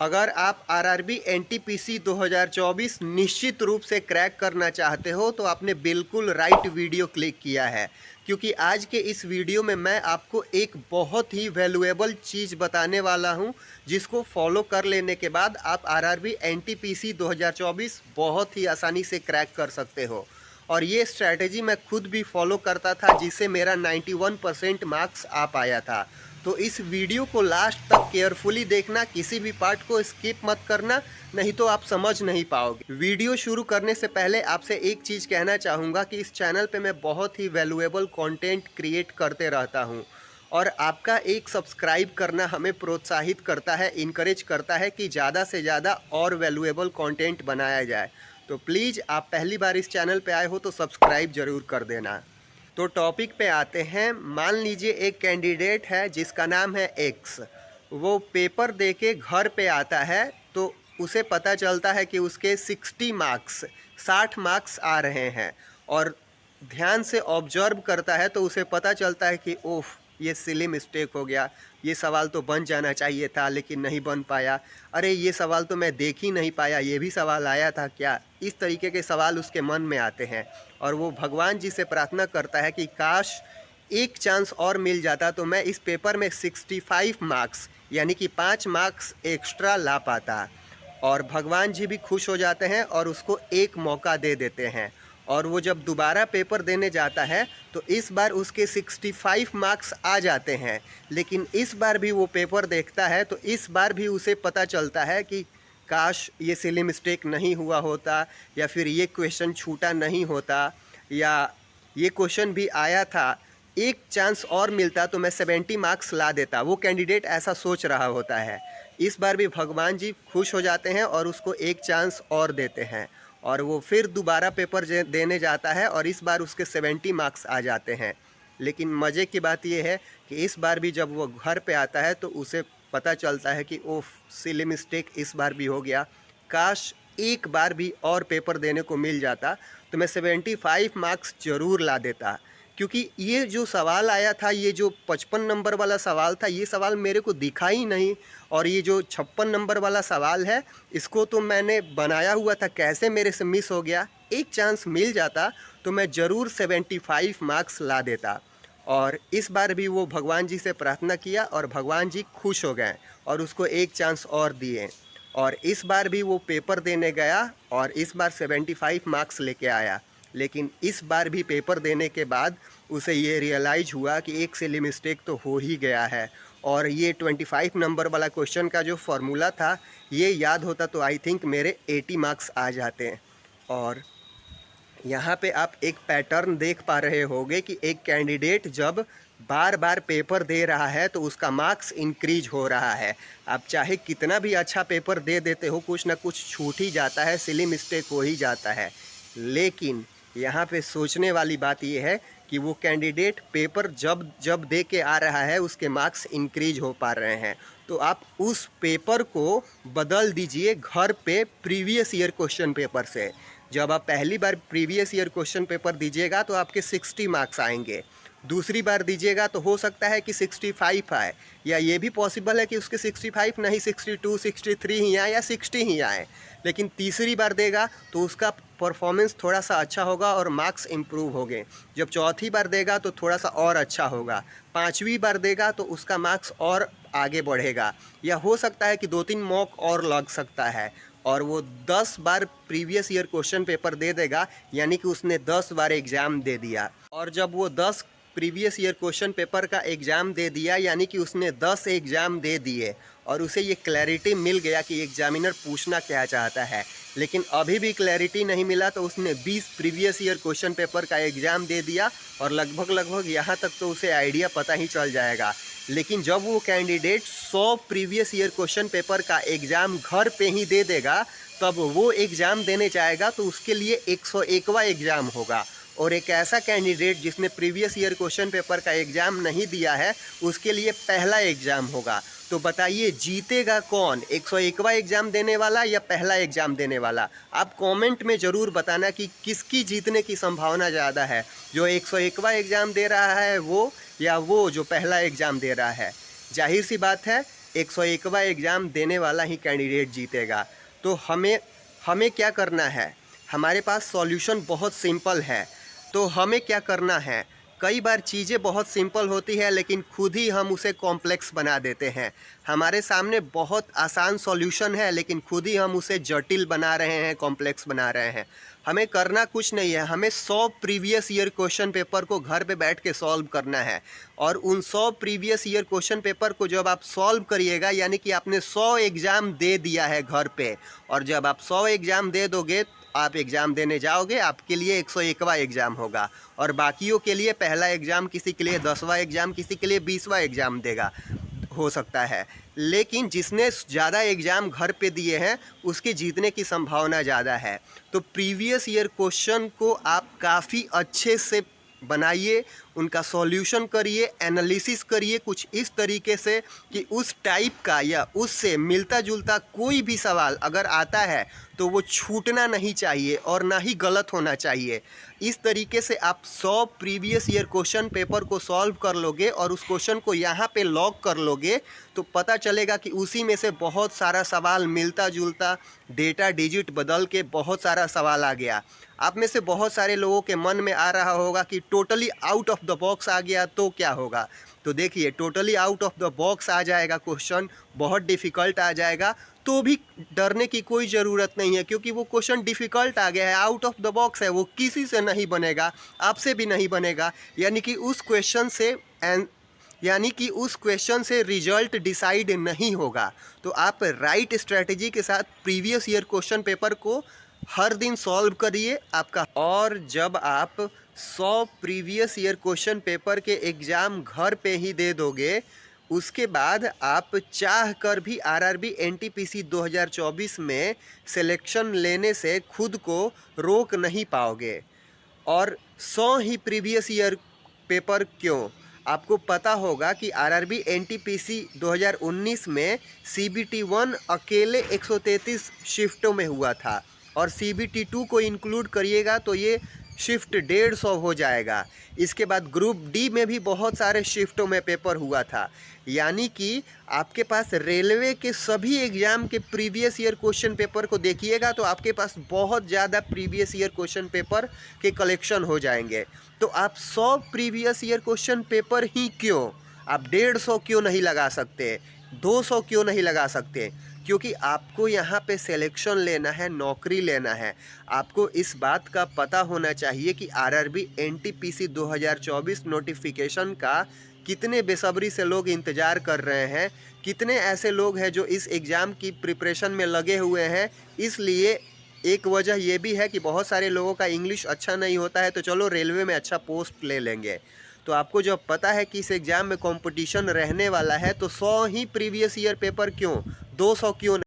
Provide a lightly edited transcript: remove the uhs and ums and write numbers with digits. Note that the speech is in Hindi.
अगर आप आरआरबी एनटीपीसी 2024 निश्चित रूप से क्रैक करना चाहते हो तो आपने बिल्कुल राइट वीडियो क्लिक किया है, क्योंकि आज के इस वीडियो में मैं आपको एक बहुत ही वैल्यूएबल चीज़ बताने वाला हूं, जिसको फॉलो कर लेने के बाद आप आरआरबी एनटीपीसी 2024 बहुत ही आसानी से क्रैक कर सकते हो। और ये स्ट्रैटेजी मैं खुद भी फॉलो करता था, जिससे मेरा 91% मार्क्स आ पाया था। तो इस वीडियो को लास्ट तक केयरफुली देखना, किसी भी पार्ट को स्किप मत करना, नहीं तो आप समझ नहीं पाओगे। वीडियो शुरू करने से पहले आपसे एक चीज़ कहना चाहूँगा कि इस चैनल पे मैं बहुत ही वैल्यूएबल कंटेंट क्रिएट करते रहता हूँ, और आपका एक सब्सक्राइब करना हमें प्रोत्साहित करता है, इनकरेज करता है कि ज़्यादा से ज़्यादा और वैल्यूएबल कंटेंट बनाया जाए। तो प्लीज़, आप पहली बार इस चैनल पे आए हो तो सब्सक्राइब ज़रूर कर देना। तो टॉपिक पे आते हैं। मान लीजिए एक कैंडिडेट है जिसका नाम है एक्स। वो पेपर दे के घर पे आता है, तो उसे पता चलता है कि उसके 60 मार्क्स आ रहे हैं, और ध्यान से ऑब्जर्व करता है तो उसे पता चलता है कि ओफ, ये सिली मिस्टेक हो गया, ये सवाल तो बन जाना चाहिए था लेकिन नहीं बन पाया, अरे ये सवाल तो मैं देख ही नहीं पाया, ये भी सवाल आया था क्या। इस तरीके के सवाल उसके मन में आते हैं, और वो भगवान जी से प्रार्थना करता है कि काश एक चांस और मिल जाता तो मैं इस पेपर में 65 मार्क्स यानी कि 5 मार्क्स एक्स्ट्रा ला पाता। और भगवान जी भी खुश हो जाते हैं और उसको एक मौका दे देते हैं। और वो जब दोबारा पेपर देने जाता है तो इस बार उसके 65 मार्क्स आ जाते हैं, लेकिन इस बार भी वो पेपर देखता है तो इस बार भी उसे पता चलता है कि काश ये सिली मिस्टेक नहीं हुआ होता, या फिर ये क्वेश्चन छूटा नहीं होता, या ये क्वेश्चन भी आया था, एक चांस और मिलता तो मैं 70 मार्क्स ला देता। वो कैंडिडेट ऐसा सोच रहा होता है। इस बार भी भगवान जी खुश हो जाते हैं और उसको एक चांस और देते हैं, और वो फिर दोबारा पेपर देने जाता है और इस बार उसके 70 मार्क्स आ जाते हैं। लेकिन मज़े की बात यह है कि इस बार भी जब वो घर पे आता है तो उसे पता चलता है कि ओफ, सिली मिस्टेक इस बार भी हो गया, काश एक बार भी और पेपर देने को मिल जाता तो मैं 75 मार्क्स ज़रूर ला देता। क्योंकि ये जो सवाल आया था, ये जो 55 नंबर वाला सवाल था, ये सवाल मेरे को दिखा ही नहीं, और ये जो 56 नंबर वाला सवाल है, इसको तो मैंने बनाया हुआ था, कैसे मेरे से मिस हो गया। एक चांस मिल जाता तो मैं ज़रूर 75 मार्क्स ला देता। और इस बार भी वो भगवान जी से प्रार्थना किया और भगवान जी खुश हो गए और उसको एक चांस और दिए। और इस बार भी वो पेपर देने गया और इस बार 75 मार्क्स लेके आया। लेकिन इस बार भी पेपर देने के बाद उसे ये रियलाइज़ हुआ कि एक सिली मिस्टेक तो हो ही गया है, और ये 25 नंबर वाला क्वेश्चन का जो फॉर्मूला था, ये याद होता तो आई थिंक मेरे 80 मार्क्स आ जाते हैं। और यहाँ पे आप एक पैटर्न देख पा रहे होंगे कि एक कैंडिडेट जब बार बार पेपर दे रहा है तो उसका मार्क्स इंक्रीज हो रहा है। आप चाहे कितना भी अच्छा पेपर दे देते हो, कुछ ना कुछ छूट ही जाता है, सिली मिस्टेक हो ही जाता है। लेकिन यहाँ पे सोचने वाली बात यह है कि वो कैंडिडेट पेपर जब जब दे के आ रहा है उसके मार्क्स इंक्रीज हो पा रहे हैं। तो आप उस पेपर को बदल दीजिए घर पे प्रीवियस ईयर क्वेश्चन पेपर से। जब आप पहली बार प्रीवियस ईयर क्वेश्चन पेपर दीजिएगा तो आपके 60 मार्क्स आएंगे। दूसरी बार दीजिएगा तो हो सकता है कि 65 आए, या ये भी पॉसिबल है कि उसके 65 नहीं 62, 63 ही आए या 60 ही आए। लेकिन तीसरी बार देगा तो उसका परफॉर्मेंस थोड़ा सा अच्छा होगा और मार्क्स इम्प्रूव होंगे। जब चौथी बार देगा तो थोड़ा सा और अच्छा होगा। पांचवी बार देगा तो उसका मार्क्स और आगे बढ़ेगा, या हो सकता है कि 2-3 मॉक और लग सकता है, और वो 10 बार प्रीवियस ईयर क्वेश्चन पेपर दे देगा, यानी कि उसने 10 बार एग्ज़ाम दे दिया। और जब वो 10 प्रीवियस ईयर क्वेश्चन पेपर का एग्ज़ाम दे दिया, यानी कि उसने 10 एग्ज़ाम दे दिए, और उसे ये क्लैरिटी मिल गया कि एग्जामिनर पूछना क्या चाहता है। लेकिन अभी भी क्लैरिटी नहीं मिला तो उसने 20 प्रीवियस ईयर क्वेश्चन पेपर का एग्ज़ाम दे दिया, और लगभग यहाँ तक तो उसे आइडिया पता ही चल जाएगा। लेकिन जब वो candidate 100 previous year question paper का एग्ज़ाम घर पे ही दे देगा, तब वो एग्ज़ाम देने जाएगा तो उसके लिए 101वां एग्ज़ाम होगा। और एक ऐसा कैंडिडेट जिसने प्रीवियस ईयर क्वेश्चन पेपर का एग्ज़ाम नहीं दिया है, उसके लिए पहला एग्ज़ाम होगा। तो बताइए जीतेगा कौन, 101वां एग्ज़ाम देने वाला या पहला एग्ज़ाम देने वाला? आप कमेंट में ज़रूर बताना कि किसकी जीतने की संभावना ज़्यादा है, जो 101वां एग्ज़ाम दे रहा है वो, या वो जो पहला एग्ज़ाम दे रहा है। जाहिर सी बात है, 101वां एग्ज़ाम देने वाला ही कैंडिडेट जीतेगा। तो हमें हमें क्या करना है, हमारे पास सॉल्यूशन बहुत सिंपल है। तो हमें क्या करना है, कई बार चीज़ें बहुत सिंपल होती है लेकिन खुद ही हम उसे कॉम्प्लेक्स बना देते हैं। हमारे सामने बहुत आसान सॉल्यूशन है लेकिन खुद ही हम उसे जटिल बना रहे हैं, कॉम्प्लेक्स बना रहे हैं। हमें करना कुछ नहीं है, हमें 100 प्रीवियस ईयर क्वेश्चन पेपर को घर पे बैठ के सॉल्व करना है। और उन 100 प्रीवियस ईयर क्वेश्चन पेपर को जब आप सॉल्व करिएगा, यानी कि आपने 100 एग्ज़ाम दे दिया है घर पे, और जब आप 100 एग्ज़ाम दे दोगे, आप एग्ज़ाम देने जाओगे, आपके लिए 101वां एग्ज़ाम होगा और बाकियों के लिए पहला एग्ज़ाम, किसी के लिए 10वां एग्ज़ाम, किसी के लिए 20वां एग्ज़ाम देगा, हो सकता है। लेकिन जिसने ज़्यादा एग्ज़ाम घर पे दिए हैं उसके जीतने की संभावना ज़्यादा है। तो प्रीवियस ईयर क्वेश्चन को आप काफ़ी अच्छे से बनाइए, उनका सॉल्यूशन करिए, एनालिसिस करिए कुछ इस तरीके से कि उस टाइप का या उससे मिलता जुलता कोई भी सवाल अगर आता है तो वो छूटना नहीं चाहिए और ना ही गलत होना चाहिए। इस तरीके से आप 100 प्रीवियस ईयर क्वेश्चन पेपर को सॉल्व कर लोगे और उस क्वेश्चन को यहाँ पे लॉक कर लोगे तो पता चलेगा कि उसी में से बहुत सारा सवाल मिलता जुलता, डेटा डिजिट बदल के बहुत सारा सवाल आ गया। आप में से बहुत सारे लोगों के मन में आ रहा होगा कि totally out of the box आ गया तो क्या होगा। तो देखिए, totally out of the box आ जाएगा क्वेश्चन, बहुत डिफ़िकल्ट आ जाएगा तो भी डरने की कोई ज़रूरत नहीं है, क्योंकि वो क्वेश्चन डिफ़िकल्ट आ गया है, आउट ऑफ द बॉक्स है, वो किसी से नहीं बनेगा, आपसे भी नहीं बनेगा। यानी कि उस क्वेश्चन से रिजल्ट डिसाइड नहीं होगा। तो आप राइट स्ट्रेटजी के साथ प्रीवियस ईयर क्वेश्चन पेपर को हर दिन सॉल्व करिए आपका। और जब आप 100 प्रीवियस ईयर क्वेश्चन पेपर के एग्ज़ाम घर पे ही दे दोगे, उसके बाद आप चाह कर भी आरआरबी एनटीपीसी 2024 में सिलेक्शन लेने से खुद को रोक नहीं पाओगे। और 100 ही प्रीवियस ईयर पेपर क्यों, आपको पता होगा कि आरआरबी एनटीपीसी 2019 में सीबीटी 1 अकेले 133 शिफ्टों में हुआ था और सीबीटी 2 को इंक्लूड करिएगा तो ये शिफ्ट 150 हो जाएगा। इसके बाद ग्रुप डी में भी बहुत सारे शिफ्टों में पेपर हुआ था। यानी कि आपके पास रेलवे के सभी एग्ज़ाम के प्रीवियस ईयर क्वेश्चन पेपर को देखिएगा तो आपके पास बहुत ज़्यादा प्रीवियस ईयर क्वेश्चन पेपर के कलेक्शन हो जाएंगे। तो आप 100 प्रीवियस ईयर क्वेश्चन पेपर ही क्यों, आप 150 क्यों नहीं लगा सकते, 200 क्यों नहीं लगा सकते? क्योंकि आपको यहाँ पे सिलेक्शन लेना है, नौकरी लेना है। आपको इस बात का पता होना चाहिए कि आरआरबी एनटीपीसी 2024 नोटिफिकेशन का कितने बेसब्री से लोग इंतज़ार कर रहे हैं, कितने ऐसे लोग हैं जो इस एग्ज़ाम की प्रिपरेशन में लगे हुए हैं। इसलिए एक वजह ये भी है कि बहुत सारे लोगों का इंग्लिश अच्छा नहीं होता है, तो चलो रेलवे में अच्छा पोस्ट ले लेंगे। तो आपको जब पता है कि इस एग्ज़ाम में कंपटीशन रहने वाला है तो 100 ही प्रीवियस ईयर पेपर क्यों, 200 क्यों